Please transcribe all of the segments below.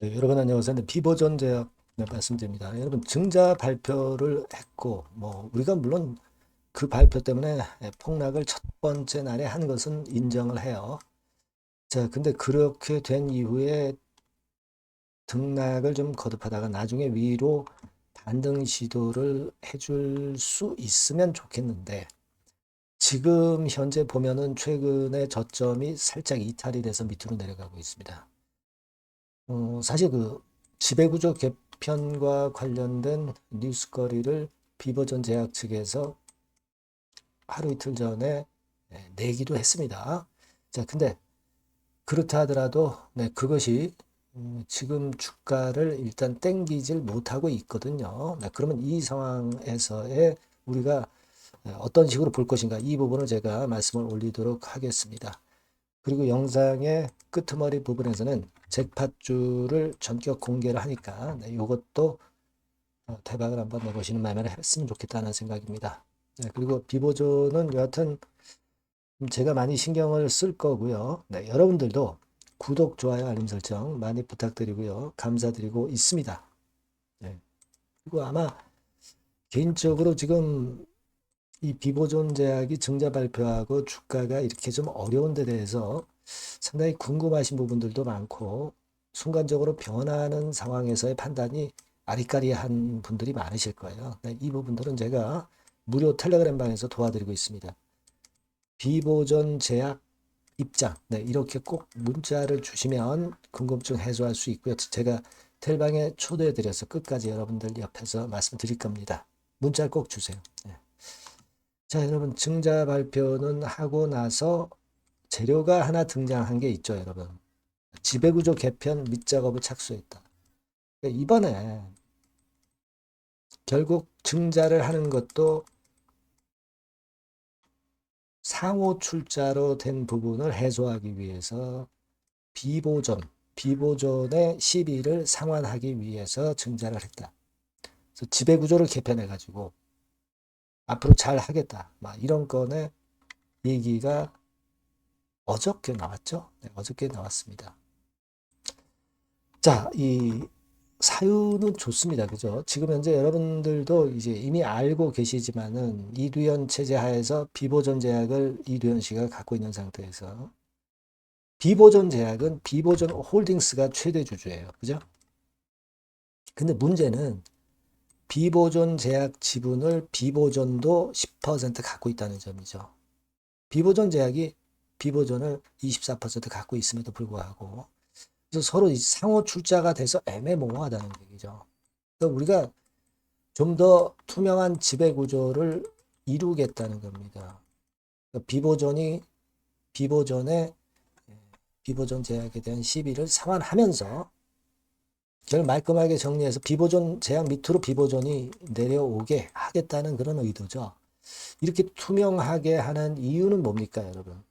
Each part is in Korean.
네, 여러분 안녕하세요. 네, 비보존 제약 말씀드립니다. 여러분 증자 발표를 했고 우리가 물론 그 발표 때문에 폭락을 첫 번째 날에 한 것은 인정을 해요. 자, 근데 그렇게 된 이후에 등락을 좀 거듭하다가 나중에 위로 반등 시도를 해줄 수 있으면 좋겠는데 지금 현재 보면은 최근에 저점이 살짝 이탈이 돼서 밑으로 내려가고 있습니다. 사실 그 지배구조 개편과 관련된 뉴스거리를 비버전 제약 측에서 하루 이틀 전에 내기도 했습니다. 자, 근데 그렇다 하더라도 그것이 지금 주가를 일단 땡기질 못하고 있거든요. 그러면 이 상황에서의 우리가 어떤 식으로 볼 것인가 이 부분을 제가 말씀을 올리도록 하겠습니다. 그리고 영상의 끄트머리 부분에서는 잭팟주를 전격 공개를 하니까 이것도 대박을 한번 내보시는 마음에 했으면 좋겠다는 생각입니다. 그리고 비보조는 여하튼 제가 많이 신경을 쓸 거고요. 여러분들도 구독, 좋아요, 알림 설정 많이 부탁드리고요. 감사드리고 있습니다. 그리고 아마 개인적으로 지금 이 비보존 제약이 증자 발표하고 주가가 이렇게 좀 어려운 데 대해서 상당히 궁금하신 부분들도 많고 순간적으로 변하는 상황에서의 판단이 아리까리한 분들이 많으실 거예요. 이 부분들은 제가 무료 텔레그램 방에서 도와드리고 있습니다. 비보존 제약 입장 이렇게 꼭 문자를 주시면 궁금증 해소할 수 있고요. 제가 텔방에 초대해 드려서 끝까지 여러분들 옆에서 말씀드릴 겁니다. 문자 꼭 주세요. 자, 여러분 증자 발표는 하고 나서 재료가 하나 등장한 게 있죠, 여러분. 지배구조 개편 밑작업을 착수했다. 이번에 결국 증자를 하는 것도 상호 출자로 된 부분을 해소하기 위해서 비보존의 시비를 상환하기 위해서 증자를 했다. 그래서 지배구조를 개편해가지고 앞으로 잘 하겠다. 막 이런 건의 얘기가 어저께 나왔죠. 어저께 나왔습니다. 자, 이 사유는 좋습니다. 그죠? 지금 현재 여러분들도 이제 이미 알고 계시지만은 이두현 체제 하에서 비보존 제약을 이두현 씨가 갖고 있는 상태에서 비보존 제약은 비보존 홀딩스가 최대 주주예요. 그죠? 근데 문제는 비보존 제약 지분을 비보존도 10% 갖고 있다는 점이죠. 비보존 제약이 비보존을 24% 갖고 있음에도 불구하고 그래서 서로 상호 출자가 돼서 애매모호하다는 얘기죠. 그러니까 우리가 좀 더 투명한 지배 구조를 이루겠다는 겁니다. 그러니까 비보존의 비보존 제약에 대한 시비를 상환하면서 결 말끔하게 정리해서 비보존 제약 밑으로 비보존이 내려오게 하겠다는 그런 의도죠. 이렇게 투명하게 하는 이유는 뭡니까, 여러분?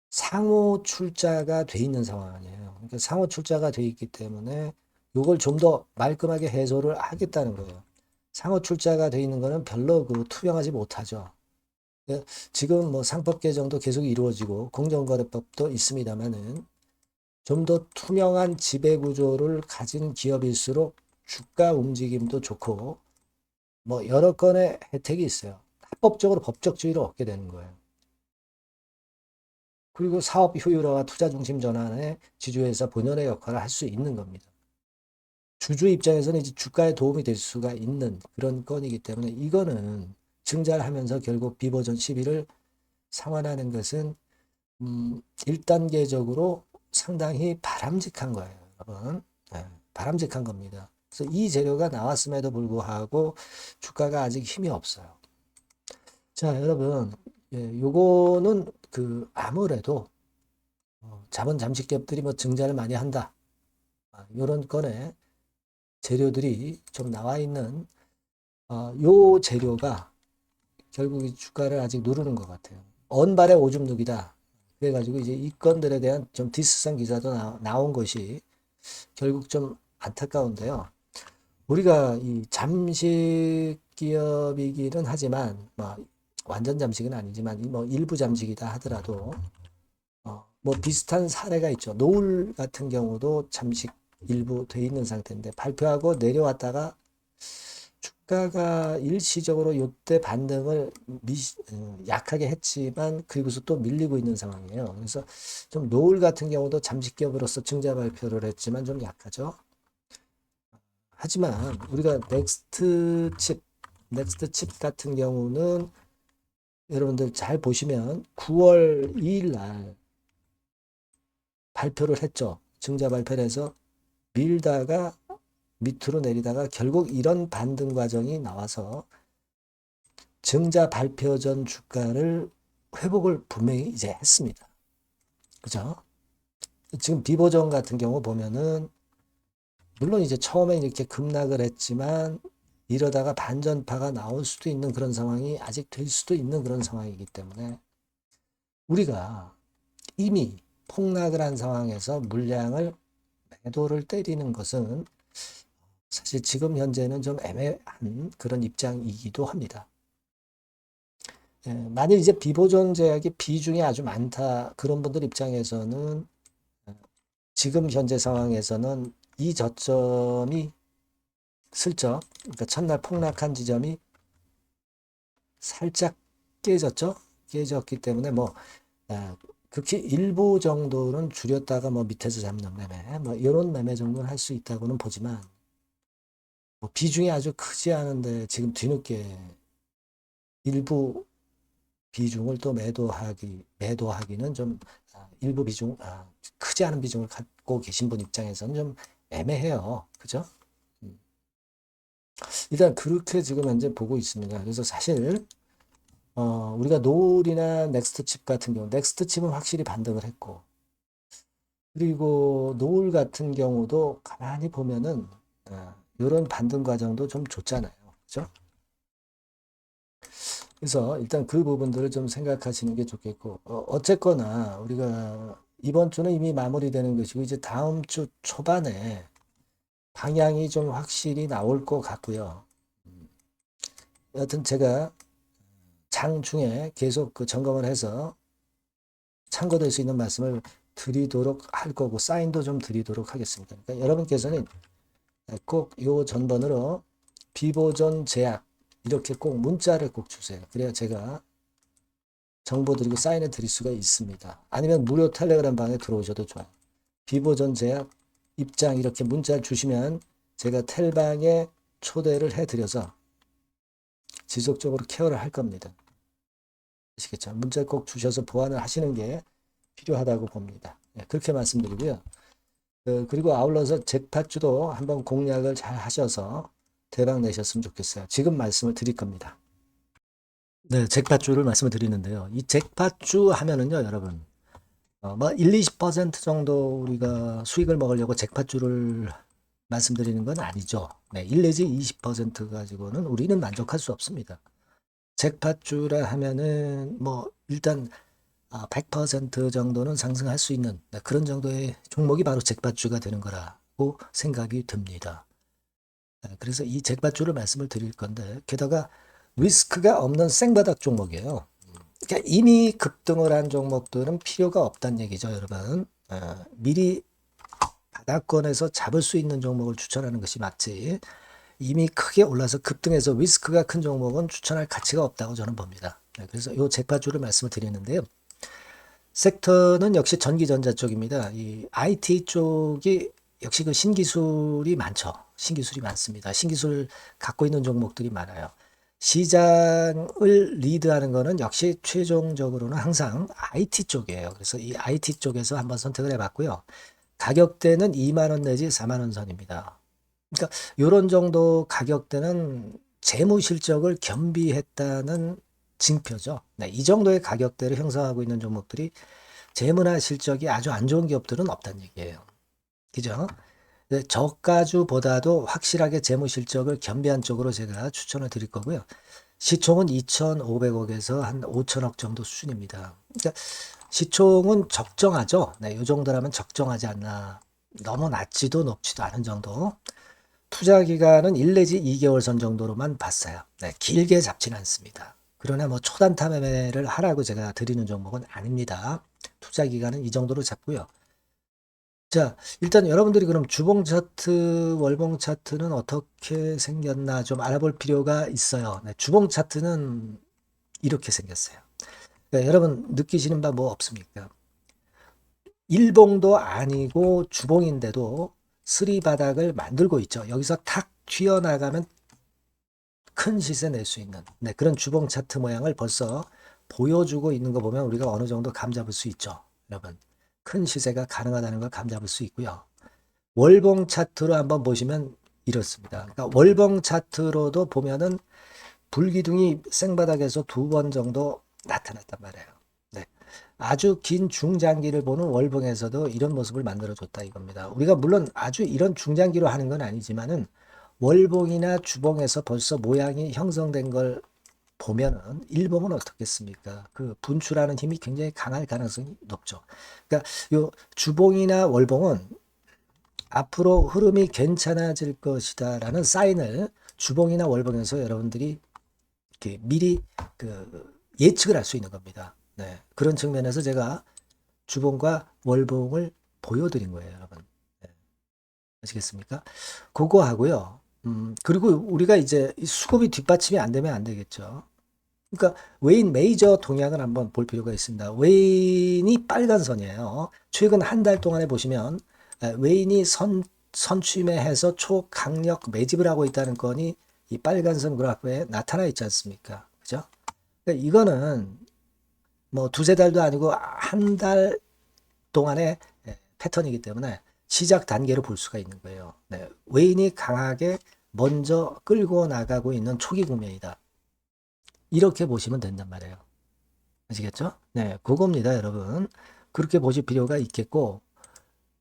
상호 출자가 돼 있는 상황 아니에요. 그러니까 상호 출자가 돼 있기 때문에 이걸 좀 더 말끔하게 해소를 하겠다는 거예요. 상호 출자가 돼 있는 거는 별로 그 투명하지 못하죠. 지금 뭐 상법 개정도 계속 이루어지고 공정거래법도 있습니다만은 좀 더 투명한 지배 구조를 가진 기업일수록 주가 움직임도 좋고 뭐 여러 건의 혜택이 있어요. 합법적으로 법적주의를 얻게 되는 거예요. 그리고 사업 효율화와 투자 중심 전환에 지주회사 본연의 역할을 할 수 있는 겁니다. 주주 입장에서는 이제 주가에 도움이 될 수가 있는 그런 건이기 때문에 이거는 증자를 하면서 결국 비보전 시비를 상환하는 것은 1단계적으로 상당히 바람직한 거예요, 여러분. 바람직한 겁니다. 그래서 이 재료가 나왔음에도 불구하고 주가가 아직 힘이 없어요. 자, 여러분, 요거는 그 아무래도 자본 잠식 기업들이 뭐 증자를 많이 한다. 이런 건에 재료들이 좀 나와 있는 요 재료가 결국 이 주가를 아직 누르는 것 같아요. 언발의 오줌 누기다. 그래가지고 이제 이 건들에 대한 좀 디스성 기사도 나온 것이 결국 좀 안타까운데요. 우리가 이 잠식 기업이기는 하지만 뭐 완전 잠식은 아니지만 뭐 일부 잠식이다 하더라도 뭐 비슷한 사례가 있죠. 노을 같은 경우도 잠식 일부 돼 있는 상태인데 발표하고 내려왔다가 주가가 일시적으로 이때 반등을 약하게 했지만 그리고서 또 밀리고 있는 상황이에요. 그래서 좀 노을 같은 경우도 잠시 기업으로서 증자 발표를 했지만 좀 약하죠. 하지만 우리가 넥스트 칩 같은 경우는 여러분들 잘 보시면 9월 2일 날 발표를 했죠. 증자 발표를 해서 밀다가 밑으로 내리다가 결국 이런 반등 과정이 나와서 증자 발표 전 주가를 회복을 분명히 이제 했습니다. 그죠? 지금 비보정 같은 경우 보면은 물론 이제 처음에 이렇게 급락을 했지만 이러다가 반전파가 나올 수도 있는 그런 상황이 아직 될 수도 있는 그런 상황이기 때문에 우리가 이미 폭락을 한 상황에서 물량을 매도를 때리는 것은 사실 지금 현재는 좀 애매한 그런 입장이기도 합니다. 만일 이제 비보존 제약이 비중이 아주 많다 그런 분들 입장에서는 지금 현재 상황에서는 이 저점이 슬쩍 그러니까 첫날 폭락한 지점이 살짝 깨졌죠. 깨졌기 때문에 뭐 극히 일부 정도는 줄였다가 뭐 밑에서 잡는 매매 뭐 이런 매매 정도는 할 수 있다고는 보지만 뭐 비중이 아주 크지 않은데 지금 뒤늦게 일부 비중을 또 매도하기는 좀 일부 비중 크지 않은 비중을 갖고 계신 분 입장에서는 좀 애매해요. 그죠? 일단 그렇게 지금 현재 보고 있습니다. 그래서 사실 우리가 노을이나 넥스트칩 같은 경우 넥스트칩은 확실히 반등을 했고 그리고 노을 같은 경우도 가만히 보면은 이런 반등 과정도 좀 좋잖아요. 그죠? 그래서 일단 그 부분들을 좀 생각하시는 게 좋겠고 어쨌거나 우리가 이번 주는 이미 마무리되는 것이고 이제 다음 주 초반에 방향이 좀 확실히 나올 것 같고요. 여하튼 제가 장 중에 계속 그 점검을 해서 참고될 수 있는 말씀을 드리도록 할 거고 사인도 좀 드리도록 하겠습니다. 그러니까 여러분께서는 꼭 요 전번으로 비보존 제약 이렇게 꼭 문자를 꼭 주세요. 그래야 제가 정보 드리고 사인해 드릴 수가 있습니다. 아니면 무료 텔레그램 방에 들어오셔도 좋아요. 비보존 제약 입장 이렇게 문자 주시면 제가 텔방에 초대를 해드려서 지속적으로 케어를 할 겁니다. 아시겠죠? 문자 꼭 주셔서 보완을 하시는 게 필요하다고 봅니다. 그렇게 말씀드리고요. 그리고 아울러서 잭팟주도 한번 공략을 잘 하셔서 대박 내셨으면 좋겠어요. 지금 말씀을 드릴 겁니다. 네, 잭팟주를 말씀을 드리는데요. 이 잭팟주 하면은요, 여러분, 뭐 1, 20% 정도 우리가 수익을 먹으려고 잭팟주를 말씀드리는 건 아니죠. 네, 1 내지 20% 가지고는 우리는 만족할 수 없습니다. 잭팟주라 하면은 뭐 일단 100% 정도는 상승할 수 있는 그런 정도의 종목이 바로 잭팟주가 되는 거라고 생각이 듭니다. 그래서 이 잭팟주를 말씀을 드릴 건데 게다가 리스크가 없는 생바닥 종목이에요. 그러니까 이미 급등을 한 종목들은 필요가 없다는 얘기죠, 여러분. 미리 바닥권에서 잡을 수 있는 종목을 추천하는 것이 맞지. 이미 크게 올라서 급등해서 리스크가 큰 종목은 추천할 가치가 없다고 저는 봅니다. 그래서 이 잭팟주를 말씀을 드리는데요. 섹터는 역시 전기전자 쪽입니다. 이 IT 쪽이 역시 그 신기술이 많죠. 신기술이 많습니다. 신기술 갖고 있는 종목들이 많아요. 시장을 리드하는 거는 역시 최종적으로는 항상 IT 쪽이에요. 그래서 이 IT 쪽에서 한번 선택을 해봤고요. 가격대는 2만 원 내지 4만 원 선입니다. 그러니까 이런 정도 가격대는 재무 실적을 겸비했다는 징표죠. 네, 이 정도의 가격대를 형성하고 있는 종목들이 재무나 실적이 아주 안 좋은 기업들은 없다는 얘기예요. 그죠? 저가주보다도 확실하게 재무 실적을 겸비한 쪽으로 제가 추천을 드릴 거고요. 시총은 2,500억에서 한 5천억 정도 수준입니다. 그러니까 시총은 적정하죠. 네, 이 정도라면 적정하지 않나. 너무 낮지도 높지도 않은 정도. 투자 기간은 1 내지 2개월 선 정도로만 봤어요. 네, 길게 잡지는 않습니다. 그러나 뭐 초단타 매매를 하라고 제가 드리는 종목은 아닙니다. 투자 기간은 이 정도로 잡고요. 자, 일단 여러분들이 그럼 주봉 차트, 월봉 차트는 어떻게 생겼나 좀 알아볼 필요가 있어요. 네, 주봉 차트는 이렇게 생겼어요. 그러니까 여러분 느끼시는 바 뭐 없습니까? 일봉도 아니고 주봉인데도 쓰리 바닥을 만들고 있죠. 여기서 탁 튀어나가면 큰 시세 낼 수 있는 네, 그런 주봉 차트 모양을 벌써 보여주고 있는 거 보면 우리가 어느 정도 감잡을 수 있죠. 여러분 큰 시세가 가능하다는 걸 감잡을 수 있고요. 월봉 차트로 한번 보시면 이렇습니다. 그러니까 월봉 차트로도 보면은 불기둥이 생바닥에서 두 번 정도 나타났단 말이에요. 네. 아주 긴 중장기를 보는 월봉에서도 이런 모습을 만들어줬다 이겁니다. 우리가 물론 아주 이런 중장기로 하는 건 아니지만은 월봉이나 주봉에서 벌써 모양이 형성된 걸 보면은 일봉은 어떻겠습니까? 그 분출하는 힘이 굉장히 강할 가능성이 높죠. 그러니까 요 주봉이나 월봉은 앞으로 흐름이 괜찮아질 것이다라는 사인을 주봉이나 월봉에서 여러분들이 이렇게 미리 그 예측을 할 수 있는 겁니다. 네. 그런 측면에서 제가 주봉과 월봉을 보여드린 거예요, 여러분. 네. 아시겠습니까? 그거 하고요. 그리고 우리가 이제 수급이 뒷받침이 안 되면 안 되겠죠. 그러니까 웨인 메이저 동향을 한번 볼 필요가 있습니다. 웨인이 빨간 선이에요. 최근 한 달 동안에 보시면 웨인이 선취매해서 초강력 매집을 하고 있다는 건이 이 빨간 선 그래프에 나타나 있지 않습니까? 그죠? 그러니까 이거는 뭐 두세 달도 아니고 한 달 동안의 패턴이기 때문에 시작 단계로 볼 수가 있는 거예요. 네, 웨인이 강하게 먼저 끌고 나가고 있는 초기 국면이다. 이렇게 보시면 된단 말이에요. 아시겠죠? 네, 그겁니다, 여러분. 그렇게 보실 필요가 있겠고,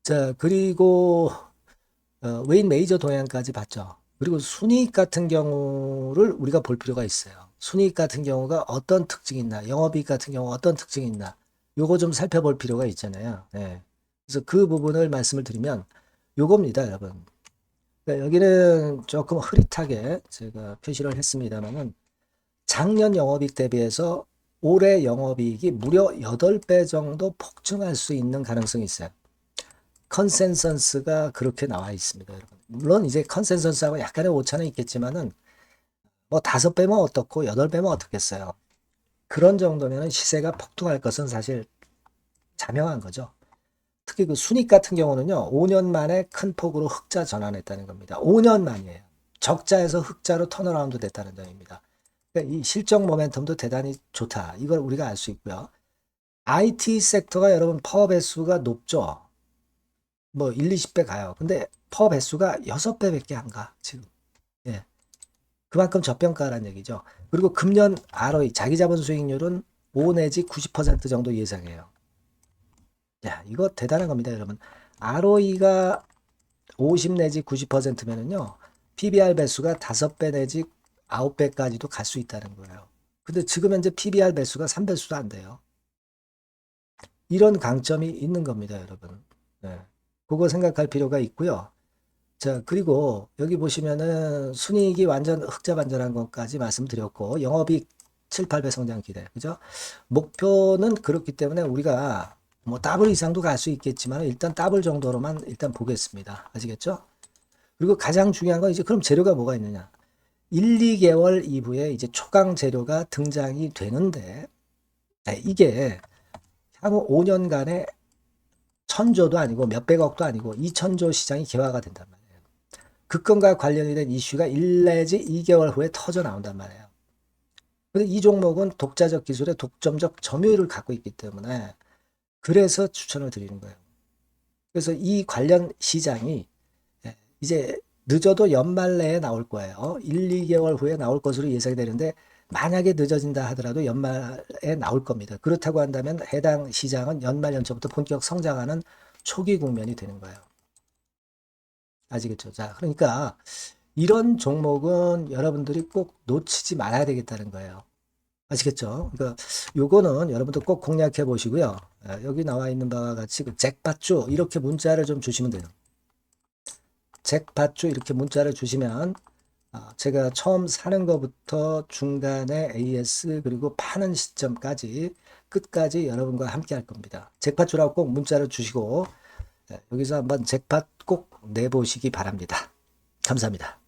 자, 그리고 웨인 메이저 동향까지 봤죠. 그리고 순이익 같은 경우를 우리가 볼 필요가 있어요. 순이익 같은 경우가 어떤 특징이 있나, 영업이익 같은 경우 어떤 특징이 있나, 요거 좀 살펴볼 필요가 있잖아요. 네. 그래서 그 부분을 말씀을 드리면 요겁니다, 여러분. 그러니까 여기는 조금 흐릿하게 제가 표시를 했습니다만은 작년 영업이익 대비해서 올해 영업이익이 무려 8배 정도 폭증할 수 있는 가능성이 있어요. 컨센서스가 그렇게 나와 있습니다, 여러분. 물론 이제 컨센서스하고 약간의 오차는 있겠지만은 뭐 5배면 어떻고 8배면 어떻겠어요. 그런 정도면 시세가 폭등할 것은 사실 자명한 거죠. 특히 그 순익 같은 경우는요, 5년 만에 큰 폭으로 흑자 전환했다는 겁니다. 5년 만이에요. 적자에서 흑자로 턴어라운드 됐다는 점입니다. 그러니까 이 실적 모멘텀도 대단히 좋다. 이걸 우리가 알 수 있고요. IT 섹터가 여러분 퍼 배수가 높죠. 뭐 1, 20배 가요. 근데 퍼 배수가 6배밖에 안 가, 지금. 예. 그만큼 저평가라는 얘기죠. 그리고 금년 ROE, 자기자본 수익률은 5 내지 90% 정도 예상해요. 야, 이거 대단한 겁니다, 여러분. ROE가 50 내지 90%면은요, PBR 배수가 5배 내지 9배까지도 갈 수 있다는 거예요. 근데 지금 현재 PBR 배수가 3배수도 안 돼요. 이런 강점이 있는 겁니다, 여러분. 네. 그거 생각할 필요가 있고요. 자, 그리고 여기 보시면은 순이익이 완전 흑자 반전한 것까지 말씀드렸고, 영업이익 7, 8배 성장 기대. 그죠? 목표는 그렇기 때문에 우리가 뭐 더블 이상도 갈 수 있겠지만 일단 더블 정도로만 일단 보겠습니다. 아시겠죠? 그리고 가장 중요한 건 이제 그럼 재료가 뭐가 있느냐? 1, 2개월 이후에 이제 초강 재료가 등장이 되는데, 네, 이게 향후 5년간의 천조도 아니고 몇백억도 아니고 2천조 시장이 개화가 된단 말이에요. 그건과 관련이 된 이슈가 1 내지 2개월 후에 터져 나온단 말이에요. 근데 이 종목은 독자적 기술의 독점적 점유율을 갖고 있기 때문에 그래서 추천을 드리는 거예요. 그래서 이 관련 시장이 이제 늦어도 연말 내에 나올 거예요. 1, 2개월 후에 나올 것으로 예상이 되는데 만약에 늦어진다 하더라도 연말에 나올 겁니다. 그렇다고 한다면 해당 시장은 연말 연초부터 본격 성장하는 초기 국면이 되는 거예요. 아시겠죠? 자, 그러니까 이런 종목은 여러분들이 꼭 놓치지 말아야 되겠다는 거예요. 아시겠죠? 그러니까 요거는 여러분들 꼭 공략해 보시고요. 여기 나와 있는 바와 같이 그 잭팟주 이렇게 문자를 좀 주시면 돼요. 잭팟주 이렇게 문자를 주시면 제가 처음 사는 것부터 중간에 AS 그리고 파는 시점까지 끝까지 여러분과 함께 할 겁니다. 잭팟주라고 꼭 문자를 주시고 여기서 한번 잭팟 꼭 내보시기 바랍니다. 감사합니다.